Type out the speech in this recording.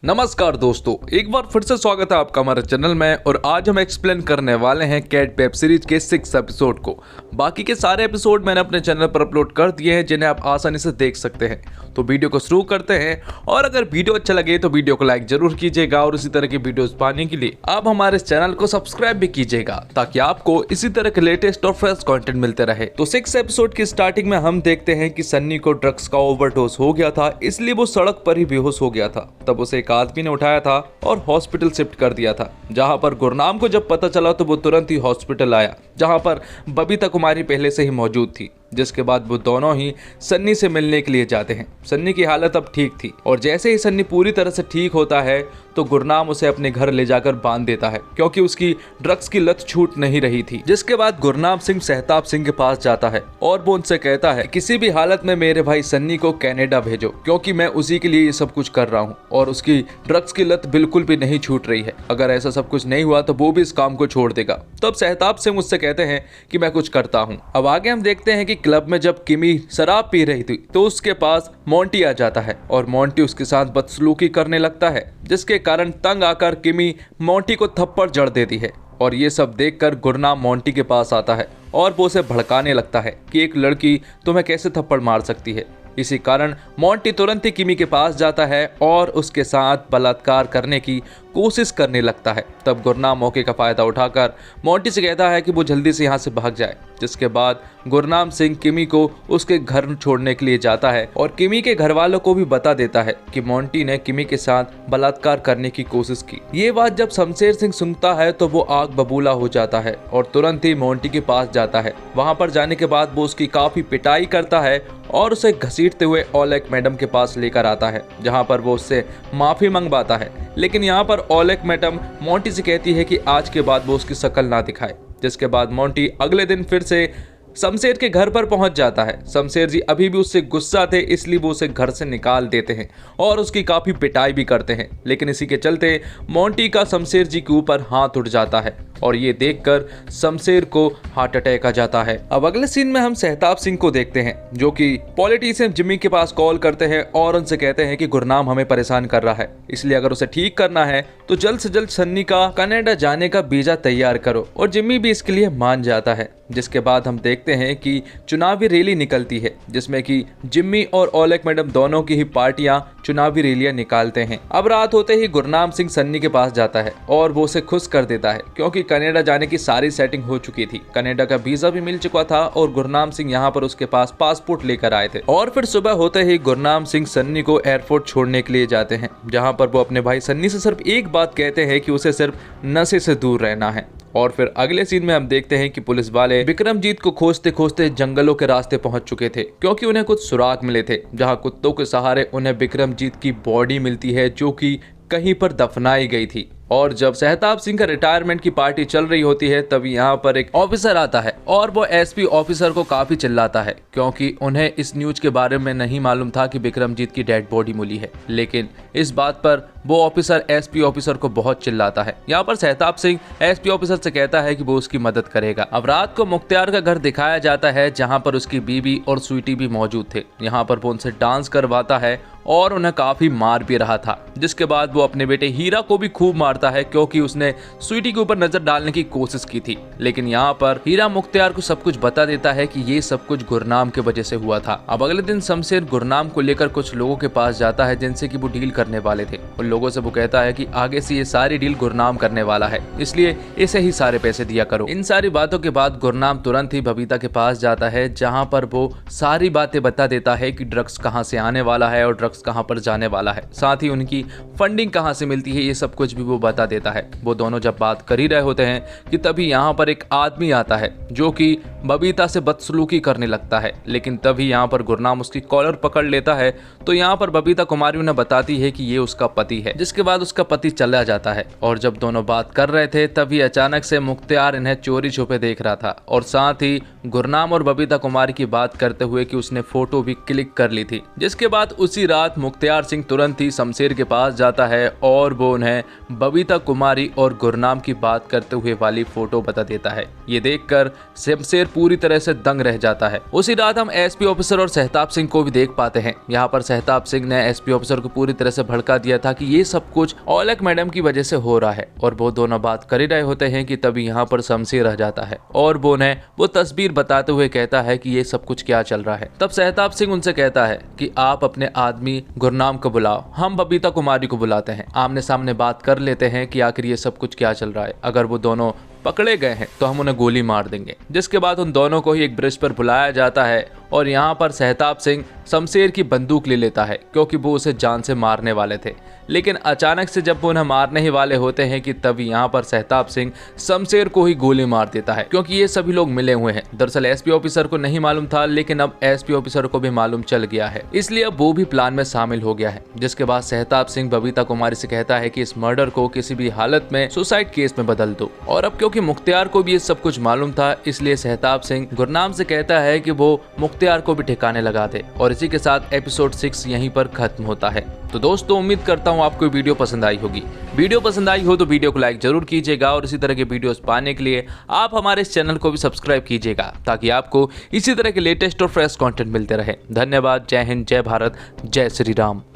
नमस्कार दोस्तों, एक बार फिर से स्वागत है आपका हमारे चैनल में। और आज हम एक्सप्लेन करने वाले हैं कैट वेब सीरीज के 6 एपिसोड को। बाकी के सारे एपिसोड मैंने अपने चैनल पर अपलोड कर दिए हैं, जिन्हें आप आसानी से देख सकते हैं। तो वीडियो को शुरू करते हैं। और अगर वीडियो अच्छा लगे तो वीडियो को लाइक जरूर कीजिएगा और इसी तरह की वीडियोस पाने के लिए आप हमारे चैनल को सब्सक्राइब भी कीजिएगा, ताकि आपको इसी तरह के लेटेस्ट और फ्रेश कंटेंट मिलते रहे। तो 6 एपिसोड की स्टार्टिंग में हम देखते हैं कि सन्नी को ड्रग्स का ओवरडोज हो गया था, इसलिए वो सड़क पर ही बेहोश हो गया था। तब उसे एक आदमी ने उठाया था और हॉस्पिटल शिफ्ट कर दिया था, जहां पर गुरनाम को जब पता चला तो वो तुरंत ही हॉस्पिटल आया, जहां पर बबीता कुमारी पहले से ही मौजूद थी। जिसके बाद वो दोनों ही सन्नी से मिलने के लिए जाते हैं। सन्नी की हालत अब ठीक थी और जैसे ही सन्नी पूरी तरह से ठीक होता है तो गुरनाम उसे अपने घर ले जाकर बांध देता है, क्योंकि उसकी ड्रग्स की लत छूट नहीं रही थी। जिसके बाद गुरनाम सिंह सहताब सिंह के पास जाता है और वो उनसे कहता है किसी भी हालत में मेरे भाई सन्नी को कनाडा भेजो, क्योंकि मैं उसी के लिए ये सब कुछ कर रहा हूँ और उसकी ड्रग्स की लत बिल्कुल भी नहीं छूट रही है। अगर ऐसा सब कुछ नहीं हुआ तो वो भी इस काम को छोड़ देगा। तब सहताब सिंह मुझसे कहते हैं कि मैं कुछ करता हूँ। अब आगे हम देखते हैं कि क्लब में जब किमी शराब पी रही थी तो उसके पास मोंटी आ जाता है और मोंटी उसके साथ बदसलूकी करने लगता है, जिसके कारण तंग आकर किमी मोंटी को थप्पड़ जड़ देती है। और ये सब देखकर गुरनाम मोंटी के पास आता है और वो उसे भड़काने लगता है कि एक लड़की तुम्हें कैसे थप्पड़ मार सकती है। इसी कारण मोंटी तुरंत ही किमी के पास जाता है और उसके साथ बलात्कार करने की कोशिश करने लगता है। तब गुरनाम मौके का फायदा उठाकर मोंटी से कहता है कि वो जल्दी से यहाँ से भाग जाए। जिसके बाद गुरनाम सिंह किमी को उसके घर छोड़ने के लिए जाता है और किमी के घर वालों को भी बता देता है कि मोंटी ने किमी के साथ बलात्कार करने की कोशिश की। ये बात जब शमशेर सिंह सुनता है तो वो आग बबूला हो जाता है और तुरंत ही मोंटी के पास जाता है। वहां पर जाने के बाद वो उसकी काफी पिटाई करता है और उसे घसीटते हुए ओलेक मैडम के पास लेकर आता है, जहां पर वो उससे माफी मंगवाता है। लेकिन यहाँ पर ओलेक मैडम मोंटी से कहती है कि आज के बाद वो उसकी शक्ल ना दिखाए। जिसके बाद मोंटी अगले दिन फिर से शमशेर के घर पर पहुंच जाता है। शमशेर जी अभी भी उससे गुस्सा थे, इसलिए वो उसे घर से निकाल देते हैं और उसकी काफी पिटाई भी करते हैं। लेकिन इसी के चलते मोंटी का शमशेर जी के ऊपर हाथ उठ जाता है और ये देखकर शमशेर को हार्ट अटैक आ जाता है। अब अगले सीन में हम सहताब सिंह को देखते हैं, जो कि पॉलिटिशियन जिम्मी के पास कॉल करते हैं और उनसे कहते हैं कि गुरनाम हमें परेशान कर रहा है, इसलिए अगर उसे ठीक करना है तो जल्द से जल्द सन्नी का कनाडा जाने का वीजा तैयार करो। और जिम्मी भी इसके लिए मान जाता है। जिसके बाद हम देखते हैं कि चुनावी रैली निकलती है, जिसमें कि जिम्मी और ओलेक मैडम दोनों की ही पार्टियां चुनावी रैलियां निकालते हैं। अब रात होते ही गुरनाम सिंह सन्नी के पास जाता है और वो उसे खुश कर देता है, क्योंकि कनाडा जाने की सारी सेटिंग हो चुकी थी। कनाडा का वीजा भी मिल चुका था और गुरनाम सिंह यहाँ पर उसके पास पासपोर्ट लेकर आए थे। और फिर सुबह होते ही गुरनाम सिंह सन्नी को एयरपोर्ट छोड़ने के लिए जाते हैं, जहाँ पर वो अपने भाई सन्नी से सिर्फ एक बात कहते हैं कि उसे सिर्फ नशे से दूर रहना है। और फिर अगले सीन में हम देखते हैं कि पुलिस वाले विक्रमजीत को खोजते खोजते जंगलों के रास्ते पहुंच चुके थे, क्योंकि उन्हें कुछ सुराग मिले थे, जहां कुत्तों के सहारे उन्हें विक्रमजीत की बॉडी मिलती है, जो कि कहीं पर दफनाई गई थी। और जब सहताब सिंह का रिटायरमेंट की पार्टी चल रही होती है, तभी यहाँ पर एक ऑफिसर आता है और वो एसपी ऑफिसर को काफी चिल्लाता है, क्योंकि उन्हें इस न्यूज के बारे में नहीं मालूम था कि विक्रमजीत की डेड बॉडी मिली है। लेकिन इस बात पर वो ऑफिसर एसपी ऑफिसर को बहुत चिल्लाता है। यहाँ पर सहताब सिंह एसपी ऑफिसर से कहता है कि वो उसकी मदद करेगा। अब रात को मुख्तियार का घर दिखाया जाता है, जहाँ पर उसकी बीबी और स्वीटी भी मौजूद थे। यहाँ पर वो उनसे डांस करवाता है और उन्हें काफी मार भी रहा था। जिसके बाद वो अपने बेटे हीरा को भी खूब मारता है, क्योंकि उसने स्वीटी के ऊपर नजर डालने की कोशिश की थी। लेकिन यहाँ पर हीरा मुख्तियार को सब कुछ बता देता है कि ये सब कुछ गुरनाम के वजह से हुआ था। अब अगले दिन शमशेर गुरनाम को लेकर कुछ लोगों के पास जाता है, जिनसे कि वो डील करने वाले थे। उन लोगों से वो कहता है कि आगे से ये सारी डील गुरनाम करने वाला है, इसलिए इसे ही सारे पैसे दिया करो। इन सारी बातों के बाद गुरनाम तुरंत ही बबीता के पास जाता है, जहाँ पर वो सारी बातें बता देता है कि ड्रग्स कहाँ से आने वाला है और ड्रग्स कहाँ पर जाने वाला है, साथ ही उनकी फंडिंग कहाँ से मिलती है, ये सब कुछ भी वो बता देता है। वो दोनों जब बात कर ही रहे होते हैं कि तभी यहाँ पर एक आदमी आता है, जो कि बबीता से बदसलूकी करने लगता है। लेकिन तभी यहाँ पर गुरनाम उसकी कॉलर पकड़ लेता है, तो यहाँ पर बबीता कुमारी उन्हें बताती है कि ये उसका पति है। जिसके बाद उसका पति चला जाता है। और जब दोनों बात कर रहे थे, तभी अचानक से मुख्तियार इन्हें चोरी छुपे देख रहा था और साथ ही गुरनाम और बबीता कुमारी की बात करते हुए कि उसने फोटो भी क्लिक कर ली थी। जिसके बाद उसी रात मुख्तियार सिंह तुरंत ही शमशेर के पास जाता है और वो उन्हें बबीता कुमारी और गुरनाम की बात करते हुए वाली फोटो बता देता है। ये देखकर शमशेर पूरी तरह से दंग रह जाता है। उसी रात हम एसपी ऑफिसर और सहताब सिंह को भी देख पाते हैं। यहाँ पर सहताब सिंह ने एसपी ऑफिसर को पूरी तरह से भड़का दिया था कि ये सब कुछ औलख मैडम की वजह से हो रहा है, और वो दोनों बात कर ही रहे होते हैं कि तभी यहाँ पर शमशेर रह जाता है और वो उन्हें वो तस्वीर बताते हुए कहता है कि ये सब कुछ क्या चल रहा है। तब सहताब सिंह उनसे कहता है कि आप अपने आदमी गुरनाम को बुलाओ, हम बबीता कुमारी को बुलाते हैं, आमने सामने बात कर लेते हैं कि आखिर ये सब कुछ क्या चल रहा है। अगर वो दोनों पकड़े गए हैं तो हम उन्हें गोली मार देंगे। जिसके बाद उन दोनों को ही एक ब्रिज पर बुलाया जाता है और यहाँ पर सहताब सिंह शमशेर की बंदूक ले लेता है क्योंकि वो उसे जान से मारने वाले थे। लेकिन अचानक से जब वो उन्हें मारने ही वाले होते हैं कि तभी यहाँ पर सहताब सिंह शमशेर को ही गोली मार देता है क्योंकि ये सभी लोग मिले हुए हैं। दरअसल एसपी ऑफिसर को नहीं मालूम था, लेकिन अब एसपी ऑफिसर को भी मालूम चल गया है, इसलिए अब वो भी प्लान में शामिल हो गया है। जिसके बाद सहताब सिंह बबीता कुमारी से कहता है कि इस मर्डर को किसी भी हालत में सुसाइड केस में बदल दो। और अब क्योंकि मुख्तियार को भी ये सब कुछ मालूम था, इसलिए सहताब सिंह गुरनाम से कहता है कि वो मुख्तियार को भी ठिकाने लगा दे। और इसी के साथ एपिसोड 6 यहीं पर खत्म होता है। तो दोस्तों उम्मीद करता हूँ आपको वीडियो पसंद आई होगी। वीडियो पसंद आई हो तो वीडियो को लाइक जरूर कीजिएगा और इसी तरह के वीडियोस पाने के लिए आप हमारे इस चैनल को भी सब्सक्राइब कीजिएगा ताकि आपको इसी तरह के लेटेस्ट और फ्रेश कंटेंट मिलते रहे। धन्यवाद। जय हिंद, जय भारत, जय श्री राम।